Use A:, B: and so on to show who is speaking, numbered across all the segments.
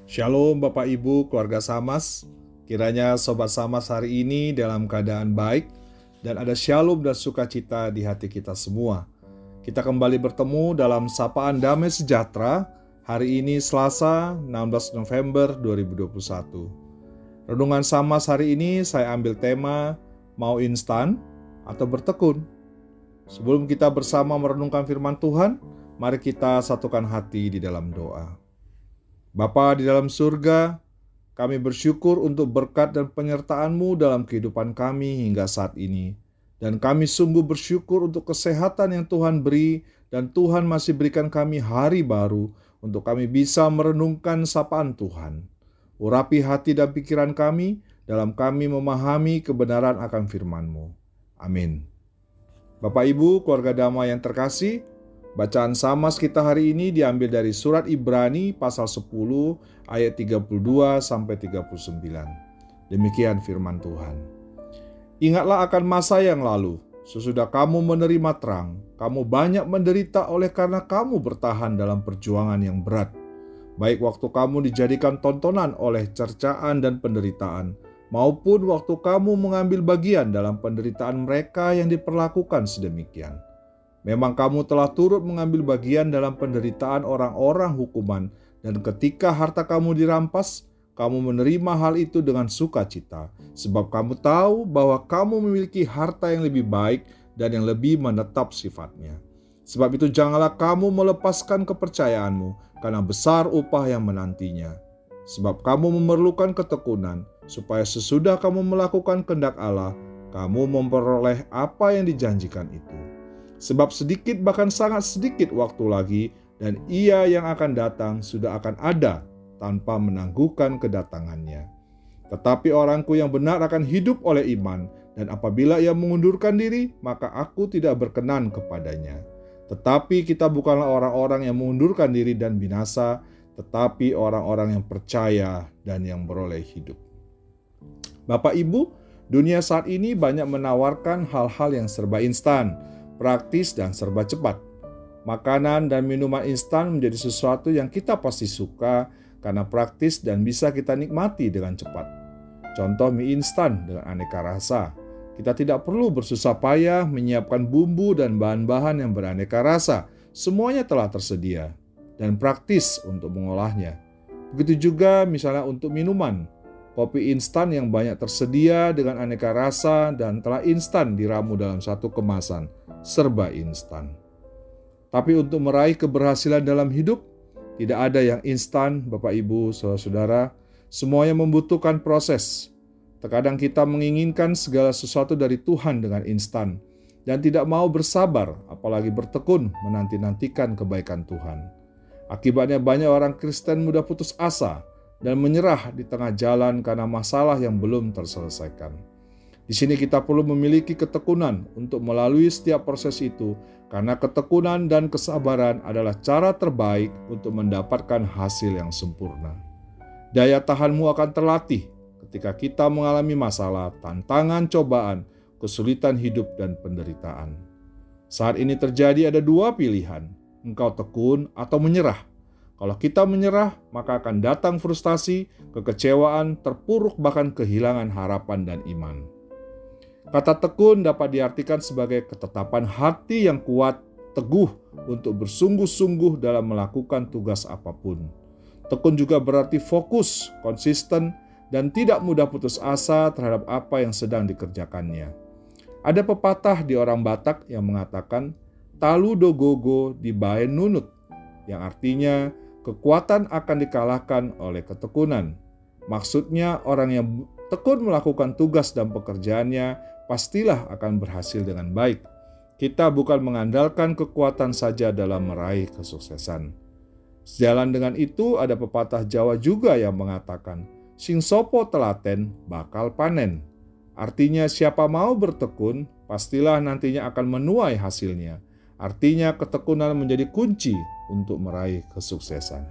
A: Shalom Bapak Ibu keluarga Samas. Kiranya Sobat Samas hari ini dalam keadaan baik dan ada shalom dan sukacita di hati kita semua. Kita kembali bertemu dalam Sapaan Damai Sejahtera hari ini Selasa 16 November 2021. Renungan Samas hari ini saya ambil tema mau instan atau bertekun. Sebelum kita bersama merenungkan firman Tuhan, mari kita satukan hati di dalam doa. Bapa di dalam surga, kami bersyukur untuk berkat dan penyertaan-Mu dalam kehidupan kami hingga saat ini. Dan kami sungguh bersyukur untuk kesehatan yang Tuhan beri dan Tuhan masih berikan kami hari baru untuk kami bisa merenungkan sapaan Tuhan. Urapi hati dan pikiran kami dalam kami memahami kebenaran akan firman-Mu. Amin. Bapak Ibu, keluarga damai yang terkasih, bacaan Samas kita hari ini diambil dari surat Ibrani pasal 10 ayat 32 sampai 39. Demikian firman Tuhan. Ingatlah akan masa yang lalu, sesudah kamu menerima terang, kamu banyak menderita oleh karena kamu bertahan dalam perjuangan yang berat. Baik waktu kamu dijadikan tontonan oleh cercaan dan penderitaan, maupun waktu kamu mengambil bagian dalam penderitaan mereka yang diperlakukan sedemikian. Memang kamu telah turut mengambil bagian dalam penderitaan orang-orang hukuman, dan ketika harta kamu dirampas, kamu menerima hal itu dengan sukacita, sebab kamu tahu bahwa kamu memiliki harta yang lebih baik dan yang lebih menetap sifatnya. Sebab itu janganlah kamu melepaskan kepercayaanmu, karena besar upah yang menantinya. Sebab kamu memerlukan ketekunan, supaya sesudah kamu melakukan kehendak Allah, kamu memperoleh apa yang dijanjikan itu. Sebab sedikit bahkan sangat sedikit waktu lagi dan Ia yang akan datang sudah akan ada tanpa menangguhkan kedatangannya. Tetapi orangku yang benar akan hidup oleh iman, dan apabila ia mengundurkan diri, maka aku tidak berkenan kepadanya. Tetapi kita bukanlah orang-orang yang mengundurkan diri dan binasa, tetapi orang-orang yang percaya dan yang beroleh hidup. Bapak Ibu, dunia saat ini banyak menawarkan hal-hal yang serba instan, praktis dan serba cepat. Makanan dan minuman instan menjadi sesuatu yang kita pasti suka karena praktis dan bisa kita nikmati dengan cepat. Contoh mie instan dengan aneka rasa. Kita tidak perlu bersusah payah menyiapkan bumbu dan bahan-bahan yang beraneka rasa. Semuanya telah tersedia dan praktis untuk mengolahnya. Begitu juga misalnya untuk minuman. Kopi instan yang banyak tersedia dengan aneka rasa dan telah instan diramu dalam satu kemasan, serba instan. Tapi untuk meraih keberhasilan dalam hidup, tidak ada yang instan, Bapak Ibu, saudara-saudara. Semuanya membutuhkan proses. Terkadang kita menginginkan segala sesuatu dari Tuhan dengan instan dan tidak mau bersabar, apalagi bertekun menanti-nantikan kebaikan Tuhan. Akibatnya banyak orang Kristen mudah putus asa dan menyerah di tengah jalan karena masalah yang belum terselesaikan. Di sini kita perlu memiliki ketekunan untuk melalui setiap proses itu, karena ketekunan dan kesabaran adalah cara terbaik untuk mendapatkan hasil yang sempurna. Daya tahanmu akan terlatih ketika kita mengalami masalah, tantangan, cobaan, kesulitan hidup, dan penderitaan. Saat ini terjadi ada dua pilihan, engkau tekun atau menyerah. Kalau kita menyerah, maka akan datang frustasi, kekecewaan, terpuruk, bahkan kehilangan harapan dan iman. Kata tekun dapat diartikan sebagai ketetapan hati yang kuat, teguh untuk bersungguh-sungguh dalam melakukan tugas apapun. Tekun juga berarti fokus, konsisten, dan tidak mudah putus asa terhadap apa yang sedang dikerjakannya. Ada pepatah di orang Batak yang mengatakan, "Talu do gogo di bae nunut," yang artinya kekuatan akan dikalahkan oleh ketekunan. Maksudnya orang yang tekun melakukan tugas dan pekerjaannya pastilah akan berhasil dengan baik. Kita bukan mengandalkan kekuatan saja dalam meraih kesuksesan. Sejalan dengan itu ada pepatah Jawa juga yang mengatakan, "Sing sopo telaten bakal panen." Artinya siapa mau bertekun, pastilah nantinya akan menuai hasilnya. Artinya ketekunan menjadi kunci untuk meraih kesuksesan.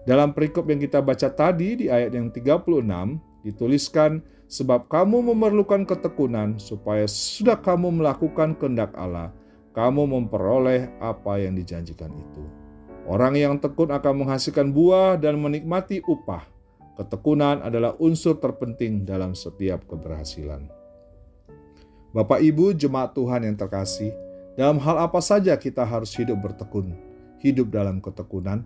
A: Dalam perikop yang kita baca tadi di ayat yang 36, dituliskan, "Sebab kamu memerlukan ketekunan supaya sudah kamu melakukan kehendak Allah, kamu memperoleh apa yang dijanjikan itu." Orang yang tekun akan menghasilkan buah dan menikmati upah. Ketekunan adalah unsur terpenting dalam setiap keberhasilan. Bapak Ibu jemaat Tuhan yang terkasih, dalam hal apa saja kita harus hidup bertekun, hidup dalam ketekunan?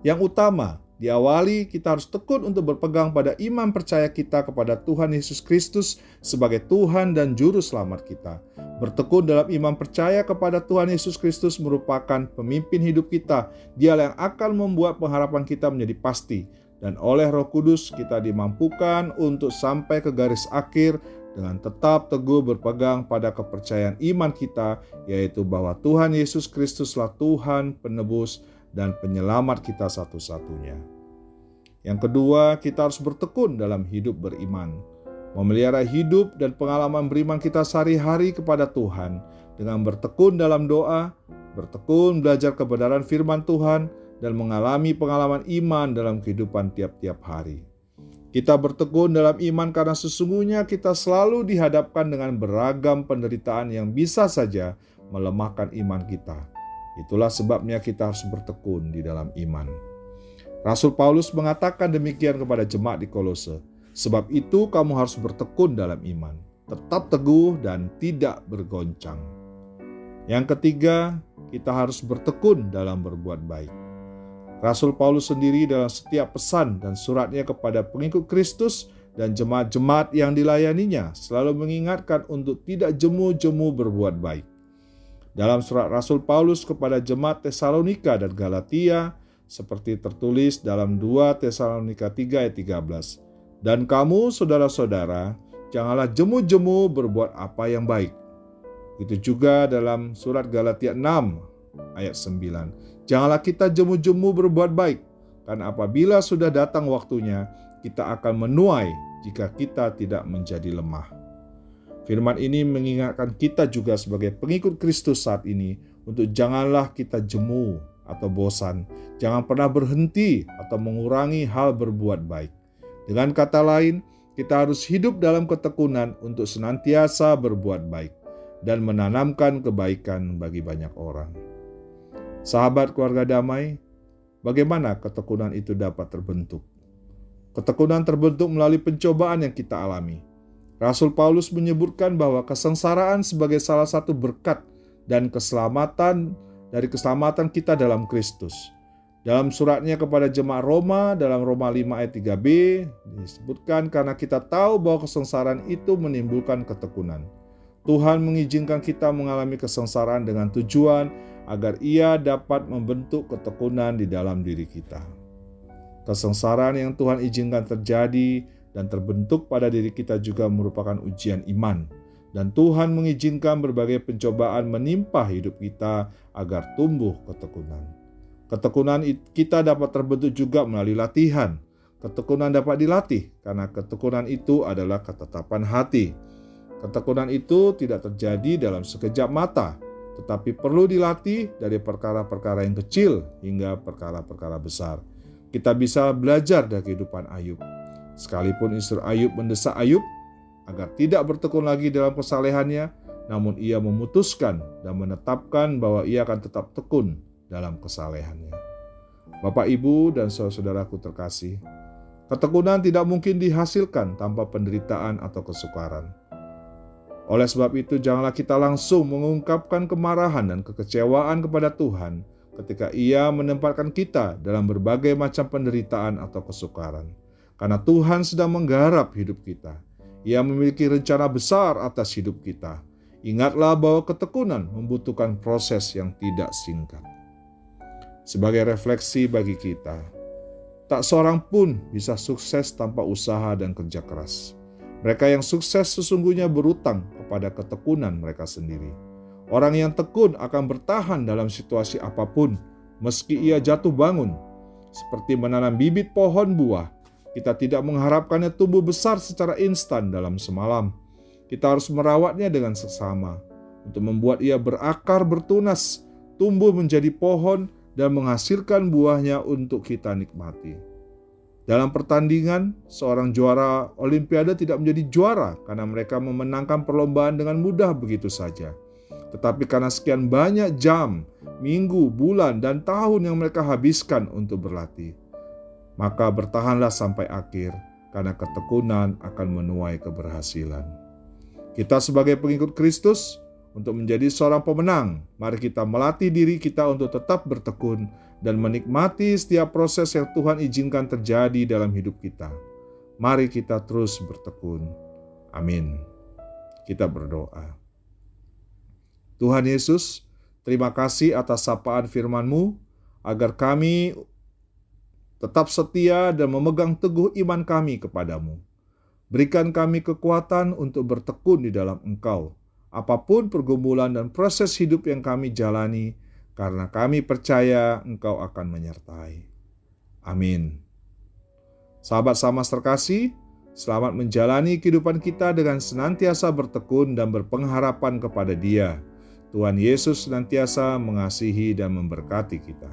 A: Yang utama, diawali kita harus tekun untuk berpegang pada iman percaya kita kepada Tuhan Yesus Kristus sebagai Tuhan dan Juru Selamat kita. Bertekun dalam iman percaya kepada Tuhan Yesus Kristus merupakan pemimpin hidup kita. Dialah yang akan membuat pengharapan kita menjadi pasti. Dan oleh Roh Kudus kita dimampukan untuk sampai ke garis akhir dengan tetap teguh berpegang pada kepercayaan iman kita, yaitu bahwa Tuhan Yesus Kristuslah Tuhan, penebus, dan penyelamat kita satu-satunya. Yang kedua, kita harus bertekun dalam hidup beriman. Memelihara hidup dan pengalaman beriman kita sehari-hari kepada Tuhan dengan bertekun dalam doa, bertekun belajar kebenaran firman Tuhan, dan mengalami pengalaman iman dalam kehidupan tiap-tiap hari. Kita bertekun dalam iman karena sesungguhnya kita selalu dihadapkan dengan beragam penderitaan yang bisa saja melemahkan iman kita. Itulah sebabnya kita harus bertekun di dalam iman. Rasul Paulus mengatakan demikian kepada jemaat di Kolose. Sebab itu kamu harus bertekun dalam iman, tetap teguh dan tidak bergoncang. Yang ketiga, kita harus bertekun dalam berbuat baik. Rasul Paulus sendiri dalam setiap pesan dan suratnya kepada pengikut Kristus dan jemaat-jemaat yang dilayaninya selalu mengingatkan untuk tidak jemu-jemu berbuat baik. Dalam surat Rasul Paulus kepada jemaat Tesalonika dan Galatia, seperti tertulis dalam 2 Tesalonika 3 ayat 13. Dan kamu saudara-saudara, janganlah jemu-jemu berbuat apa yang baik. Itu juga dalam surat Galatia 6 ayat 9. Janganlah kita jemu-jemu berbuat baik, karena apabila sudah datang waktunya, kita akan menuai jika kita tidak menjadi lemah. Firman ini mengingatkan kita juga sebagai pengikut Kristus saat ini untuk janganlah kita jemu atau bosan, jangan pernah berhenti atau mengurangi hal berbuat baik. Dengan kata lain, kita harus hidup dalam ketekunan untuk senantiasa berbuat baik dan menanamkan kebaikan bagi banyak orang. Sahabat keluarga damai, bagaimana ketekunan itu dapat terbentuk? Ketekunan terbentuk melalui pencobaan yang kita alami. Rasul Paulus menyebutkan bahwa kesengsaraan sebagai salah satu berkat dan keselamatan dari keselamatan kita dalam Kristus. Dalam suratnya kepada jemaat Roma, dalam Roma 5 ayat 3b, disebutkan karena kita tahu bahwa kesengsaraan itu menimbulkan ketekunan. Tuhan mengizinkan kita mengalami kesengsaraan dengan tujuan agar Ia dapat membentuk ketekunan di dalam diri kita. Kesengsaraan yang Tuhan izinkan terjadi dan terbentuk pada diri kita juga merupakan ujian iman. Dan Tuhan mengizinkan berbagai pencobaan menimpa hidup kita agar tumbuh ketekunan. Ketekunan kita dapat terbentuk juga melalui latihan. Ketekunan dapat dilatih karena ketekunan itu adalah ketetapan hati. Ketekunan itu tidak terjadi dalam sekejap mata, tetapi perlu dilatih dari perkara-perkara yang kecil hingga perkara-perkara besar. Kita bisa belajar dari kehidupan Ayub. Sekalipun istri Ayub mendesak Ayub agar tidak bertekun lagi dalam kesalehannya, namun ia memutuskan dan menetapkan bahwa ia akan tetap tekun dalam kesalehannya. Bapak, Ibu, dan saudara-saudaraku terkasih, ketekunan tidak mungkin dihasilkan tanpa penderitaan atau kesukaran. Oleh sebab itu, janganlah kita langsung mengungkapkan kemarahan dan kekecewaan kepada Tuhan ketika Ia menempatkan kita dalam berbagai macam penderitaan atau kesukaran. Karena Tuhan sedang menggarap hidup kita. Ia memiliki rencana besar atas hidup kita. Ingatlah bahwa ketekunan membutuhkan proses yang tidak singkat. Sebagai refleksi bagi kita, tak seorang pun bisa sukses tanpa usaha dan kerja keras. Mereka yang sukses sesungguhnya berutang kepada ketekunan mereka sendiri. Orang yang tekun akan bertahan dalam situasi apapun, meski ia jatuh bangun. Seperti menanam bibit pohon buah, kita tidak mengharapkannya tumbuh besar secara instan dalam semalam. Kita harus merawatnya dengan seksama untuk membuat ia berakar bertunas, tumbuh menjadi pohon, dan menghasilkan buahnya untuk kita nikmati. Dalam pertandingan, seorang juara Olimpiade tidak menjadi juara karena mereka memenangkan perlombaan dengan mudah begitu saja. tetapi karena sekian banyak jam, minggu, bulan, dan tahun yang mereka habiskan untuk berlatih. Maka bertahanlah sampai akhir, karena ketekunan akan menuai keberhasilan. Kita sebagai pengikut Kristus, untuk menjadi seorang pemenang, mari kita melatih diri kita untuk tetap bertekun dan menikmati setiap proses yang Tuhan izinkan terjadi dalam hidup kita. Mari kita terus bertekun. Amin. Kita berdoa. Tuhan Yesus, terima kasih atas sapaan firman-Mu, agar kami tetap setia dan memegang teguh iman kami kepadamu. Berikan kami kekuatan untuk bertekun di dalam Engkau, apapun pergumulan dan proses hidup yang kami jalani, karena kami percaya Engkau akan menyertai. Amin. Sahabat Samas terkasih, selamat menjalani kehidupan kita dengan senantiasa bertekun dan berpengharapan kepada Dia. Tuhan Yesus senantiasa mengasihi dan memberkati kita.